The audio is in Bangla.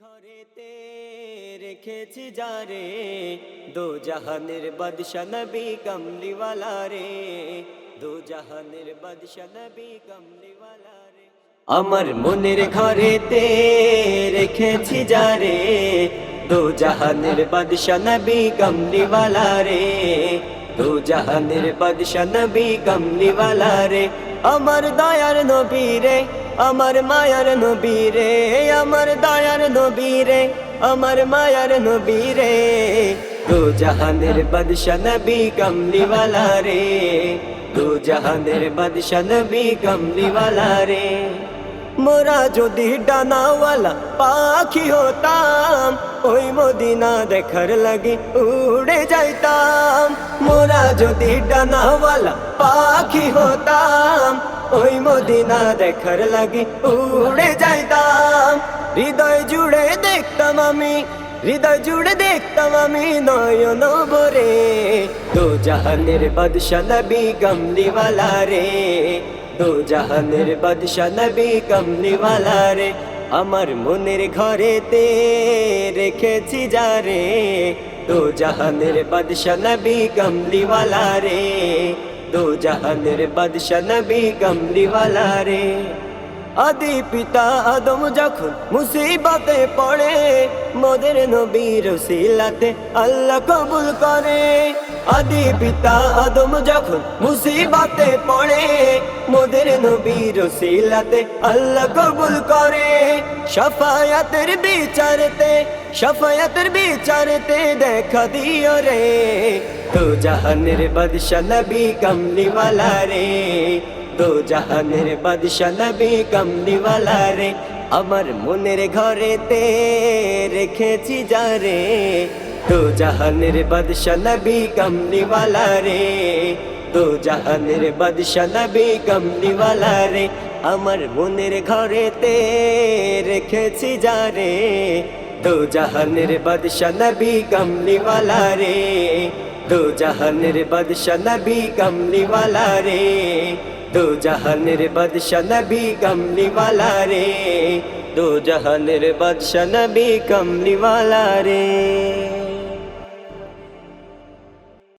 ঘরেতে রেখেছি যারে দো জাহানের বাদশা নবী কমলিওয়ালা রে, দো জাহানের বাদশা নবী কমলিওয়ালা রে। আমার মনের ঘরেতে রেখেছি যারে দো জাহানের বাদশা নবী কমলিওয়ালা রে, দো জাহানের বাদশা নবী কমলিওয়ালা রে। আমার দয়ার নবী রে, আমার মায়ার নবী রে, আমার দয়ার নবী রে, আমার মায়ার নবী রে, দো জাহানের বাদশা নবী কমলিওয়ালা রে, দো জাহানের বাদশা নবী কমলিওয়ালা রে। মোরা যদি ডানাওয়ালা পাখি হতাম, ওই মদিনা দেখার লাগি উড়ে যাইতাম। মোরা যদি ডানাওয়ালা পাখি হতাম, ওই মদিনা দেখার লাগি উড়ে যাইতাম। হৃদয় জুড়ে দেখতাম আমি, হৃদয় জুড়ে দেখতাম আমি নয়ন ভরে, দো জাহানের বাদশা নবী কমলিওয়ালা রে, দো জাহানের বাদশা নবী কমলিওয়ালা রে। আমার মনের ঘরেতে রেখেছি যারে দো জাহানের বাদশা নবী কমলিওয়ালা রে, দো জাহানের বাদশা নবী কমলিওয়ালা রে। আদি পিতা আদম যখন মুসিবতে পড়ে, মোদের নবীর ওসিলাতে আল্লাহ কবুল করে। আদি পিতা আদম যখন মুসিবতে পড়ে, মোদের নবীর ওসিলাতে আল্লাহ কবুল করে। শাফায়াতের বিচারতে, শাফায়াতের বিচারতে দেখা দিও রে, দো জাহানের বাদশা নবী কমলিওয়ালা রে, দো জাহানের বাদশা নবী কমলিওয়ালা রে। আমার মনের ঘরেতে রেখেছি যারে দো জাহানের বাদশা নবী কমলিওয়ালা রে, দো জাহানের বাদশা নবী কমলিওয়ালা রে। আমার মনের ঘরেতে রেখেছি যারে দো জাহানের বাদশা নবী কমলিওয়ালা রে, দো জাহানের বাদশা নবী কমলিওয়ালা রে, দো জাহানের বাদশা নবী কমলিওয়ালা রে, দো জাহানের বাদশা নবী কমলিওয়ালা রে।